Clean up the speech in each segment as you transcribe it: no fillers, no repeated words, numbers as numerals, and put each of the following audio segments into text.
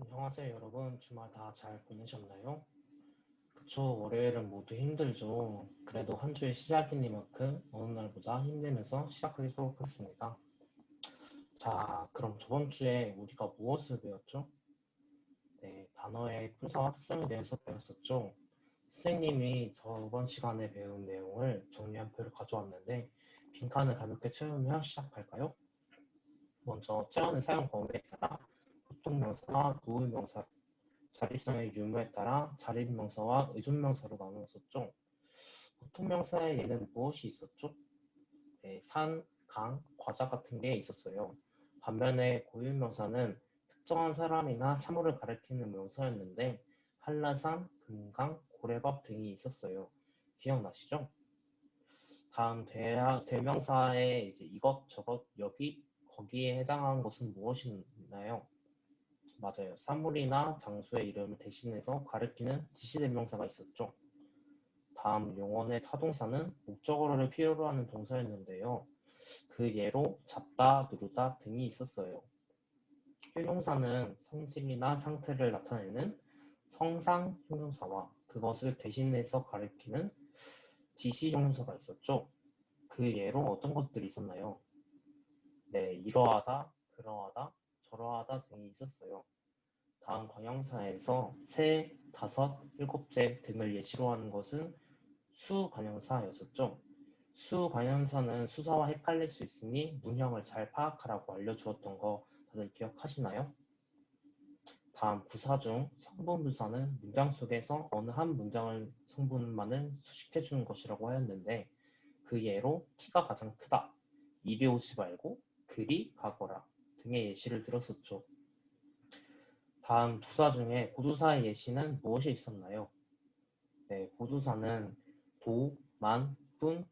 안녕하세요, 여러분. 주말 다 잘 보내셨나요? 그쵸, 월요일은 모두 힘들죠. 그래도 한 주의 시작이니만큼 어느 날보다 힘내면서 시작하도록 하겠습니다. 자, 그럼 저번 주에 우리가 무엇을 배웠죠? 네, 단어의 분사와 특성에 대해서 배웠었죠. 선생님이 저번 시간에 배운 내용을 정리한 표를 가져왔는데, 빈칸을 가볍게 채우며 시작할까요? 먼저 채우는 사용 범위에 따라 보통명사와 도의명사, 자립성의 유무에 따라 자립명사와 의존명사로 나누었었죠. 보통명사에 얘는 무엇이 있었죠? 네, 산, 강, 과자 같은 게 있었어요. 반면에 고유명사는 특정한 사람이나 사물을 가리키는 명사였는데 한라산, 금강, 고래밥 등이 있었어요. 기억나시죠? 다음 대명사의 이제 이것, 저것, 여기, 거기에 해당하는 것은 무엇이나요? 맞아요. 사물이나 장소의 이름을 대신해서 가리키는 지시대명사가 있었죠. 다음 용언의 타동사는 목적어를 필요로 하는 동사였는데요. 그 예로 잡다, 누르다 등이 있었어요. 형용사는 성질이나 상태를 나타내는 성상 형용사와 그것을 대신해서 가리키는 지시 형용사가 있었죠. 그 예로 어떤 것들이 있었나요? 네, 이러하다, 그러하다, 저러하다 등이 있었어요. 다음 관형사에서 세, 다섯, 일곱째 등을 예시로 하는 것은 수관형사였었죠. 수관형사는 수사와 헷갈릴 수 있으니 문형을 잘 파악하라고 알려주었던 거 다들 기억하시나요? 다음 부사 중 성분부사는 문장 속에서 어느 한 문장을 성분만을 수식해 주는 것이라고 하였는데 그 예로 키가 가장 크다, 이리 오지 말고 그리 가거라 등의 예시를 들었었죠. 다음 주사 중에 고두사의 예시는 무엇이 있었나요? 네, 고두사는 도, 만, 분,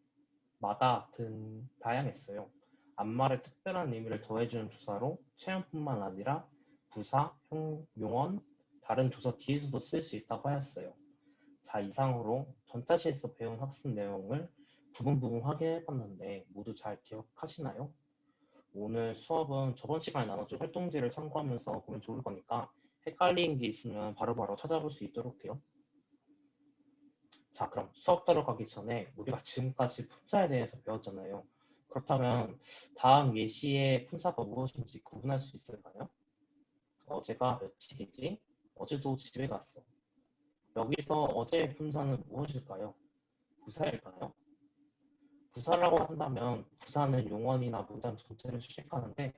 마다 등 다양했어요. 앞말에 특별한 의미를 더해주는 주사로 체험뿐만 아니라 부사, 용언, 다른 조사 뒤에서도 쓸 수 있다고 하였어요. 자, 이상으로 전자시에서 배운 학습 내용을 부분 확인해봤는데 모두 잘 기억하시나요? 오늘 수업은 저번 시간에 나눠준 활동지를 참고하면서 보면 좋을 거니까 헷갈리는 게 있으면 바로바로 찾아볼 수 있도록 해요. 자, 그럼 수업 들어가기 전에 우리가 지금까지 품사에 대해서 배웠잖아요. 그렇다면 다음 예시의 품사가 무엇인지 구분할 수 있을까요? 어제가 며칠이지? 어제도 집에 갔어. 여기서 어제의 품사는 무엇일까요? 부사일까요? 부사라고 한다면 부사는 용언이나 문장 전체를 수식하는데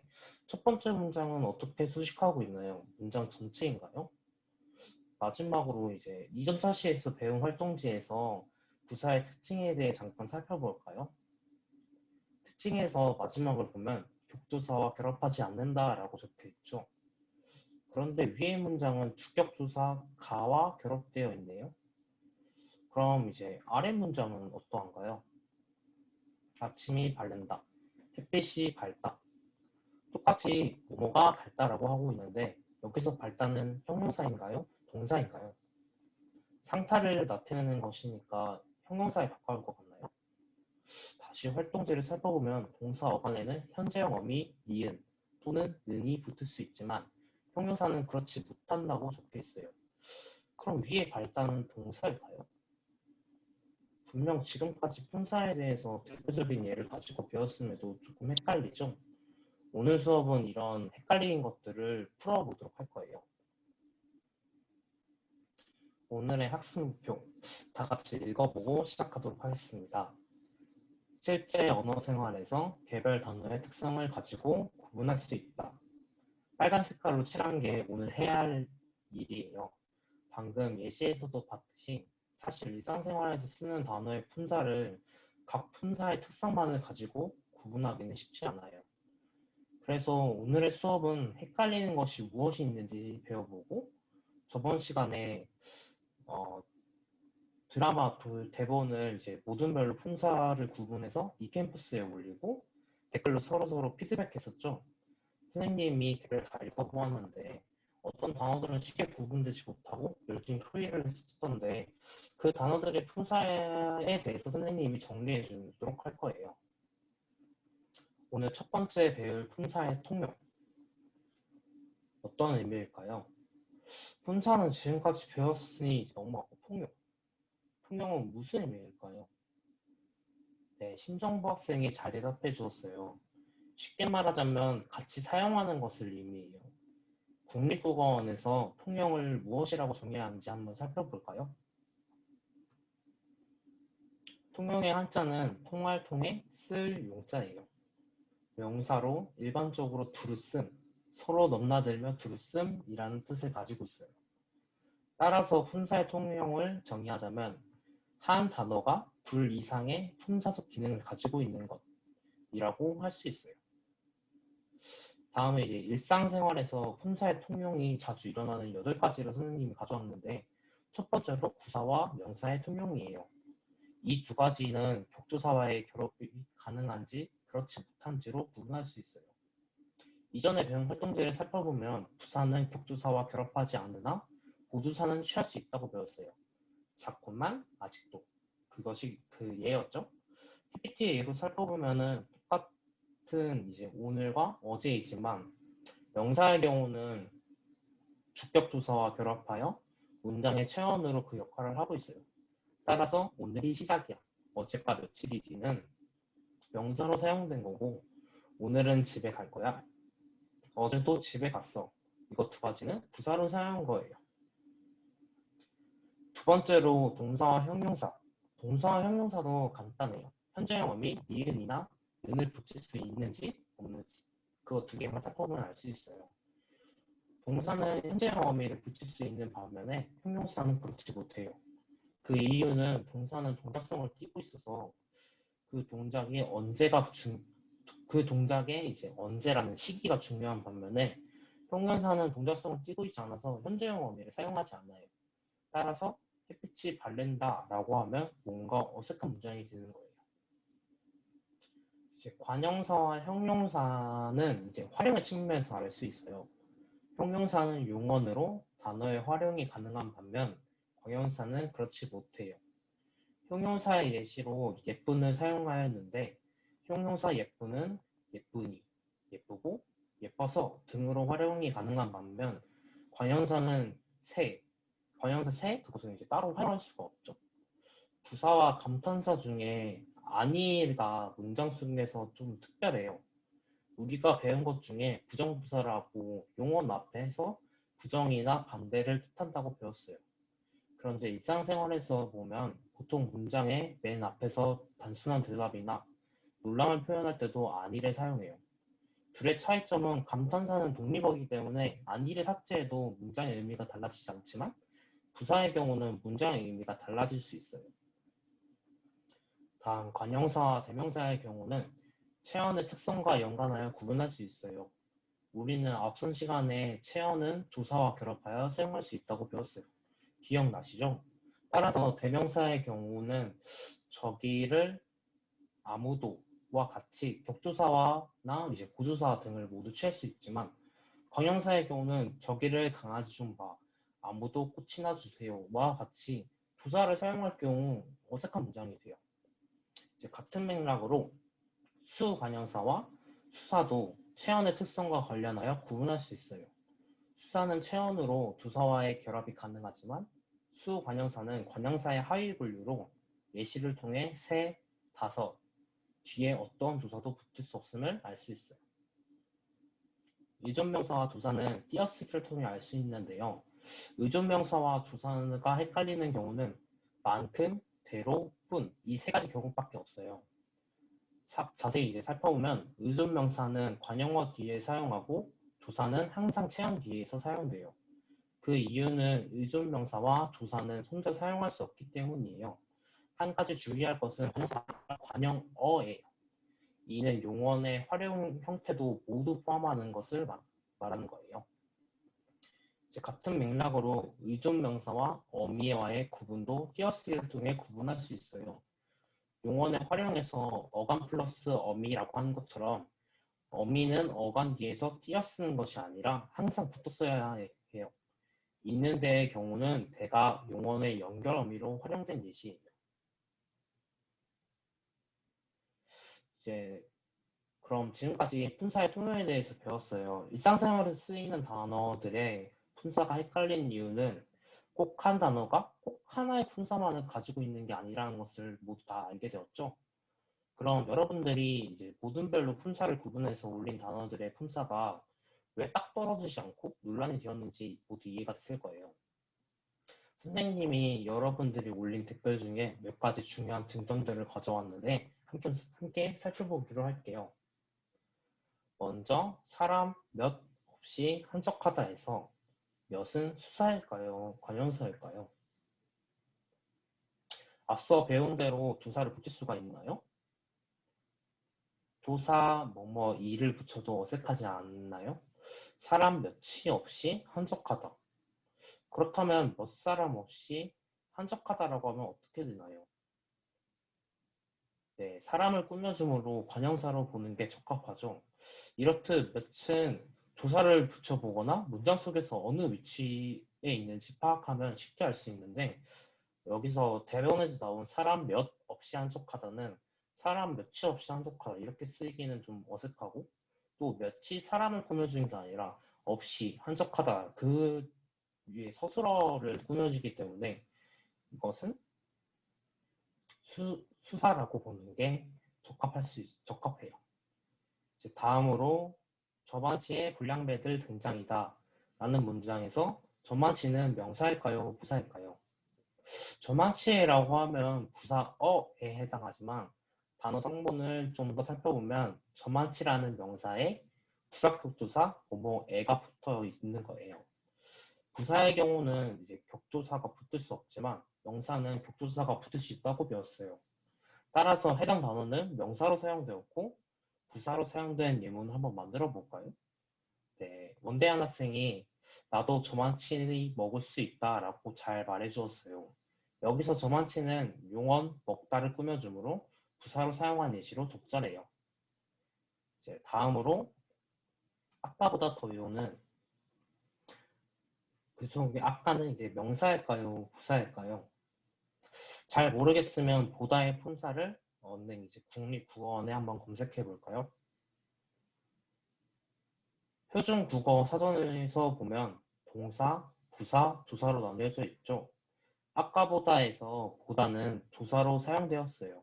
첫 번째 문장은 어떻게 수식하고 있나요? 문장 전체인가요? 마지막으로 이제 이전 차시에서 배운 활동지에서 부사의 특징에 대해 잠깐 살펴볼까요? 특징에서 마지막을 보면 격조사와 결합하지 않는다라고 적혀 있죠. 그런데 위의 문장은 주격조사 가와 결합되어 있네요. 그럼 이제 아래 문장은 어떠한가요? 아침이 밝는다, 햇빛이 밝다. 똑같이 뭐뭐가 밝다라고 하고 있는데 여기서 밝다는 형용사인가요? 동사인가요? 상태를 나타내는 것이니까 형용사에 가까울 것 같나요? 다시 활동제를 살펴보면 동사 어간에는 현재형 어미, 니은 또는 능이 붙을 수 있지만 형용사는 그렇지 못한다고 적혀 있어요. 그럼 위에 발달은 동사일까요? 분명 지금까지 품사에 대해서 대표적인 예를 가지고 배웠음에도 조금 헷갈리죠? 오늘 수업은 이런 헷갈리는 것들을 풀어보도록 할 거예요. 오늘의 학습 목표 다 같이 읽어보고 시작하도록 하겠습니다. 실제 언어 생활에서 개별 단어의 특성을 가지고 구분할 수 있다. 빨간 색깔로 칠한 게 오늘 해야 할 일이에요. 방금 예시에서도 봤듯이 사실 일상생활에서 쓰는 단어의 품사를 각 품사의 특성만을 가지고 구분하기는 쉽지 않아요. 그래서 오늘의 수업은 헷갈리는 것이 무엇이 있는지 배워보고 저번 시간에 어, 드라마 대본을 이제 모든별로 품사를 구분해서 이캠퍼스에 올리고 댓글로 서로서로 피드백했었죠. 선생님이 댓글 다 읽어보았는데 어떤 단어들은 쉽게 구분되지 못하고 열심히 풀이를 했었던데 그 단어들의 품사에 대해서 선생님이 정리해 주도록 할 거예요. 오늘 첫 번째 배울 품사의 통용 어떤 의미일까요? 분사는 지금까지 배웠으니 이제 넘어가고 통용. 통용은 무슨 의미일까요? 네, 심정부 학생이 잘 대답해 주었어요. 쉽게 말하자면 같이 사용하는 것을 의미해요. 국립국어원에서 통용을 무엇이라고 정의하는지 한번 살펴볼까요? 통용의 한자는 통할 통해 쓸 용자예요. 명사로 일반적으로 두루 쓴, 서로 넘나들며 두루 씀이라는 뜻을 가지고 있어요. 따라서 품사의 통용을 정의하자면 한 단어가 둘 이상의 품사적 기능을 가지고 있는 것이라고 할 수 있어요. 다음에 이제 일상생활에서 품사의 통용이 자주 일어나는 8가지를 선생님이 가져왔는데 첫 번째로 부사와 명사의 통용이에요. 이 두 가지는 격조사와의 결합이 가능한지 그렇지 못한지로 구분할 수 있어요. 이전에 배운 활동제를 살펴보면 부사는 격조사와 결합하지 않으나 보조사는 취할 수 있다고 배웠어요. 자꾸만 아직도 그것이 그 예였죠. PPT의 예로 살펴보면은 똑같은 이제 오늘과 어제이지만 명사의 경우는 주격조사와 결합하여 문장의 체언으로 그 역할을 하고 있어요. 따라서 오늘이 시작이야, 어제가 며칠이지는 명사로 사용된 거고 오늘은 집에 갈 거야, 어제도 집에 갔어. 이거 두 가지는 부사로 사용한 거예요. 두 번째로 동사와 형용사. 동사와 형용사도 간단해요. 현재형 어미 니은이나 은을 붙일 수 있는지 없는지 그거 두 개만 살펴보면 알 수 있어요. 동사는 현재형 어미를 붙일 수 있는 반면에 형용사는 그렇지 못해요. 그 이유는 동사는 동작성을 띠고 있어서 그 동작이 그 동작의 이제 언제라는 시기가 중요한 반면에 형용사는 동작성을 띠고 있지 않아서 현재형 어미를 사용하지 않아요. 따라서 햇빛이 바랜다라고 하면 뭔가 어색한 문장이 되는 거예요. 이제 관형사와 형용사는 이제 활용의 측면에서 알 수 있어요. 형용사는 용언으로 단어의 활용이 가능한 반면 관형사는 그렇지 못해요. 형용사의 예시로 예쁜을 사용하였는데 형용사 예쁜은 예쁘니, 예쁘고, 예뻐서 등으로 활용이 가능한 반면 관형사는 새, 관형사 새 그것은 이제 따로 활용할 수가 없죠. 부사와 감탄사 중에 아니가 문장 속에서 좀 특별해요. 우리가 배운 것 중에 부정부사라고 용언 앞에서 부정이나 반대를 뜻한다고 배웠어요. 그런데 일상생활에서 보면 보통 문장의 맨 앞에서 단순한 대답이나 놀람을 표현할 때도 아니를 사용해요. 둘의 차이점은 감탄사는 독립어이기 때문에 아니를 삭제해도 문장의 의미가 달라지지 않지만 부사의 경우는 문장의 의미가 달라질 수 있어요. 다음 관형사와 대명사의 경우는 체언의 특성과 연관하여 구분할 수 있어요. 우리는 앞선 시간에 체언은 조사와 결합하여 사용할 수 있다고 배웠어요. 기억나시죠? 따라서 대명사의 경우는 저기를 아무도와 같이 격조사와나 이제 고조사 등을 모두 취할 수 있지만 관형사의 경우는 저기를 강아지 좀 봐, 아무도 꽃이나 주세요와 같이 조사를 사용할 경우 어색한 문장이 돼요. 이제 같은 맥락으로 수관형사와 수사도 체언의 특성과 관련하여 구분할 수 있어요. 수사는 체언으로 조사와의 결합이 가능하지만 수관형사는 관형사의 하위 분류로 예시를 통해 세, 다섯, 뒤에 어떤 조사도 붙을 수 없음을 알 수 있어요. 의존명사와 조사는 띄어쓰기를 통해 알 수 있는데요. 의존명사와 조사가 헷갈리는 경우는 만큼, 대로, 뿐 이 세 가지 경우밖에 없어요. 자세히 이제 살펴보면 의존명사는 관형어 뒤에 사용하고 조사는 항상 체형 뒤에서 사용돼요. 그 이유는 의존명사와 조사는 혼자 사용할 수 없기 때문이에요. 한 가지 주의할 것은 관형어예요. 이는 용언의 활용 형태도 모두 포함하는 것을 말하는 거예요. 이제 같은 맥락으로 의존명사와 어미와의 구분도 띄어쓰기를 통해 구분할 수 있어요. 용언의 활용에서 어간 플러스 어미라고 하는 것처럼 어미는 어간 뒤에서 띄어쓰는 것이 아니라 항상 붙어 써야 해요. 있는 데의 경우는 대가 용언의 연결 어미로 활용된 예시예요. 이제 그럼 지금까지 품사의 통용에 대해서 배웠어요. 일상생활에서 쓰이는 단어들의 품사가 헷갈리는 이유는 꼭 한 단어가 꼭 하나의 품사만을 가지고 있는 게 아니라는 것을 모두 다 알게 되었죠. 그럼 여러분들이 이제 모든별로 품사를 구분해서 올린 단어들의 품사가 왜 딱 떨어지지 않고 논란이 되었는지 모두 이해가 됐을 거예요. 선생님이 여러분들이 올린 댓글 중에 몇 가지 중요한 쟁점들을 가져왔는데 함께 살펴보기로 할게요. 먼저 사람 몇 없이 한적하다에서 몇은 수사일까요? 관용사일까요? 앞서 배운 대로 조사를 붙일 수가 있나요? 조사 뭐뭐 이를 붙여도 어색하지 않나요? 사람 몇이 없이 한적하다. 그렇다면 몇 사람 없이 한적하다라고 하면 어떻게 되나요? 네, 사람을 꾸며줌으로 관형사로 보는 게 적합하죠. 이렇듯 몇은 조사를 붙여보거나 문장 속에서 어느 위치에 있는지 파악하면 쉽게 알 수 있는데 여기서 대변에서 나온 사람 몇 없이 한적하다는 사람 몇이 없이 한적하다 이렇게 쓰기는 좀 어색하고 또 몇이 사람을 꾸며주는 게 아니라 없이 한적하다 그 위에 서술어를 꾸며주기 때문에 이것은 수사라고 보는 게 적합해요. 이제 다음으로 저만치의 불량배들 등장이다 라는 문장에서 저만치는 명사일까요? 부사일까요? 저만치라고 하면 부사어에 해당하지만 단어 성분을 좀 더 살펴보면 저만치라는 명사에 부사격조사 뭐뭐에가 붙어 있는 거예요. 부사의 경우는 이제 격조사가 붙을 수 없지만 명사는 격조사가 붙을 수 있다고 배웠어요. 따라서 해당 단어는 명사로 사용되었고 부사로 사용된 예문을 한번 만들어 볼까요? 네, 원대한 학생이 나도 저만치 먹을 수 있다라고 잘 말해주었어요. 여기서 저만치는 용언, 먹다를 꾸며주므로 부사로 사용한 예시로 적절해요. 이제 다음으로 아까보다 더 요는 그중 아까는 이제 명사일까요, 부사일까요? 잘 모르겠으면 보다의 품사를 얻는 이제 국립국어원에 한번 검색해 볼까요? 표준 국어 사전에서 보면 동사, 부사, 조사로 나뉘어져 있죠. 아까보다에서 보다는 조사로 사용되었어요.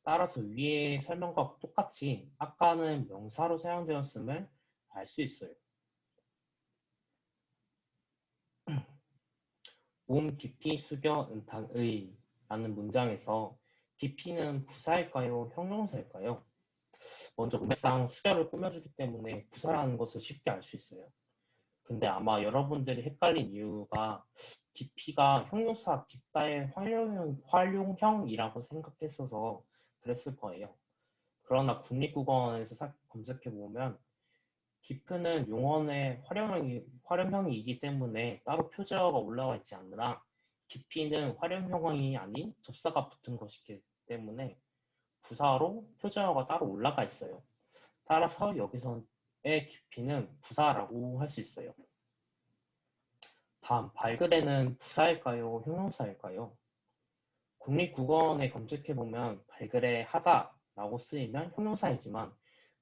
따라서 위의 설명과 똑같이 아까는 명사로 사용되었음을 알 수 있어요. 몸 깊이 숙여 은탄의 라는 문장에서 깊이는 부사일까요? 형용사일까요? 먼저 문맥상 수결을 꾸며주기 때문에 부사라는 것을 쉽게 알 수 있어요. 근데 아마 여러분들이 헷갈린 이유가 깊이가 형용사 깊다의 활용형이라고 생각했어서 그랬을 거예요. 그러나 국립국어원에서 검색해보면 깊이는 용언의 활용형이기 때문에 따로 표제어가 올라와 있지 않으나 깊이는 활용형이 아닌 접사가 붙은 것이기 때문에 부사로 표제어가 따로 올라가 있어요. 따라서 여기서의 깊이는 부사라고 할 수 있어요. 다음, 발그레는 부사일까요? 형용사일까요? 국립국어원에 검색해보면 발그레 하다라고 쓰이면 형용사이지만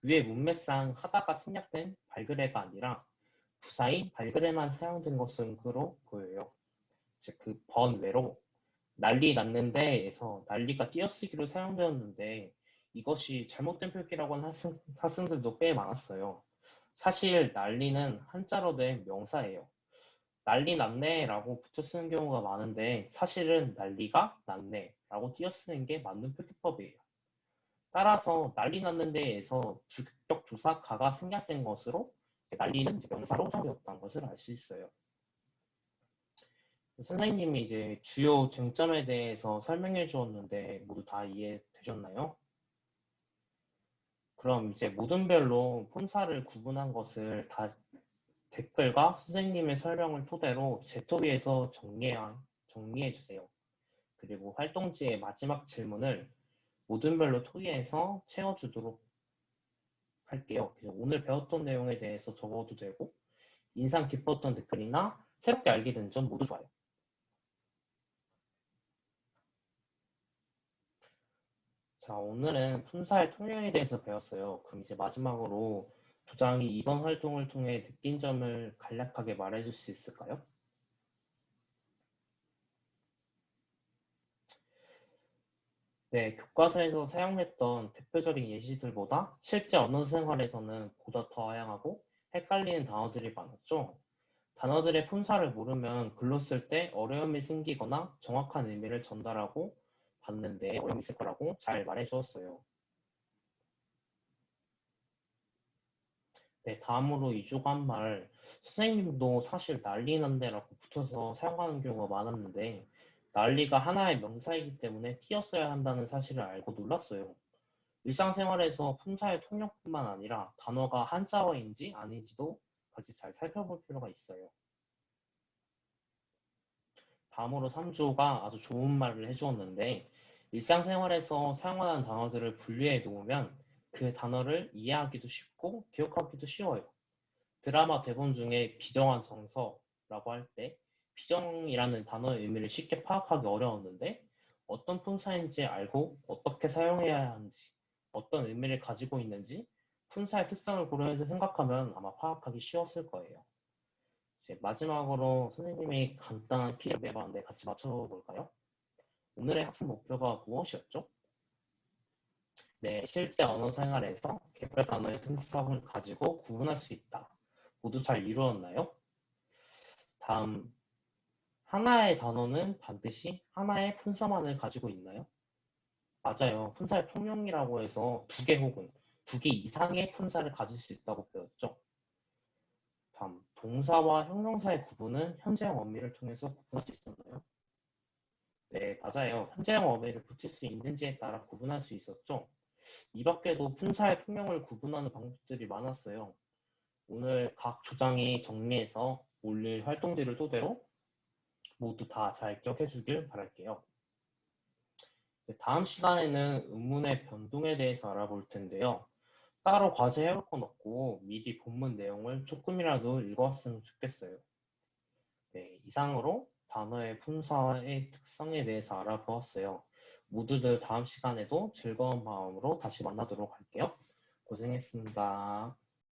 위에 문맥상 하다가 생략된 발그레가 아니라 부사인 발그레만 사용된 것으로 보여요. 즉 그 번외로 난리 났는데에서 난리가 띄어쓰기로 사용되었는데 이것이 잘못된 표기라고 하는 학생들도 꽤 많았어요. 사실 난리는 한자로 된 명사예요. 난리 났네 라고 붙여 쓰는 경우가 많은데 사실은 난리가 났네 라고 띄어 쓰는 게 맞는 표기법이에요. 따라서 난리 났는데에서 주격 조사 가가 생략된 것으로 난리는 명사로 사용되었다는 것을 알 수 있어요. 선생님이 이제 주요 쟁점에 대해서 설명해 주었는데 모두 다 이해되셨나요? 그럼 이제 모든별로 품사를 구분한 것을 다 댓글과 선생님의 설명을 토대로 제토비에서 정리해 주세요. 그리고 활동지의 마지막 질문을 모든별로 토의해서 채워주도록 할게요. 그래서 오늘 배웠던 내용에 대해서 적어도 되고 인상 깊었던 댓글이나 새롭게 알게 된 점 모두 좋아요. 자, 오늘은 품사의 통용에 대해서 배웠어요. 그럼 이제 마지막으로 조장이 이번 활동을 통해 느낀 점을 간략하게 말해줄 수 있을까요? 네, 교과서에서 사용했던 대표적인 예시들보다 실제 언어 생활에서는 보다 더 다양하고 헷갈리는 단어들이 많았죠. 단어들의 품사를 모르면 글로 쓸 때 어려움이 생기거나 정확한 의미를 전달하고 받는데 어려움이 있을 거라고 잘 말해 주었어요. 네, 다음으로 이주가 한 말, 선생님도 사실 난리 난데라고 붙여서 사용하는 경우가 많았는데, 난리가 하나의 명사이기 때문에 띄었어야 한다는 사실을 알고 놀랐어요. 일상생활에서 품사의 통역뿐만 아니라 단어가 한자어인지 아닌지도 같이 잘 살펴볼 필요가 있어요. 다음으로 3조가 아주 좋은 말을 해주었는데, 일상생활에서 사용하는 단어들을 분리해 놓으면 그 단어를 이해하기도 쉽고 기억하기도 쉬워요. 드라마 대본 중에 비정한 정서라고 할 때 비정이라는 단어의 의미를 쉽게 파악하기 어려웠는데 어떤 품사인지 알고 어떻게 사용해야 하는지 어떤 의미를 가지고 있는지 품사의 특성을 고려해서 생각하면 아마 파악하기 쉬웠을 거예요. 이제 마지막으로 선생님이 간단한 퀴즈 내봤는데 같이 맞춰볼까요? 오늘의 학습 목표가 무엇이었죠? 네, 실제 언어 생활에서 개별 단어의 특성을 가지고 구분할 수 있다. 모두 잘 이루었나요? 다음, 하나의 단어는 반드시 하나의 품사만을 가지고 있나요? 맞아요. 품사의 통용이라고 해서 두 개 혹은 두 개 이상의 품사를 가질 수 있다고 배웠죠. 다음, 동사와 형용사의 구분은 현재형 어미를 통해서 구분할 수 있었나요? 네, 맞아요. 현재형 어미를 붙일 수 있는지에 따라 구분할 수 있었죠. 이 밖에도 품사의 통용을 구분하는 방법들이 많았어요. 오늘 각 조장이 정리해서 올릴 활동지를 토대로 모두 다 잘 기억해 주길 바랄게요. 네, 다음 시간에는 의문의 변동에 대해서 알아볼 텐데요. 따로 과제 해올 건 없고 미리 본문 내용을 조금이라도 읽어왔으면 좋겠어요. 네, 이상으로 단어의 품사의 특성에 대해서 알아보았어요. 모두들 다음 시간에도 즐거운 마음으로 다시 만나도록 할게요. 고생했습니다.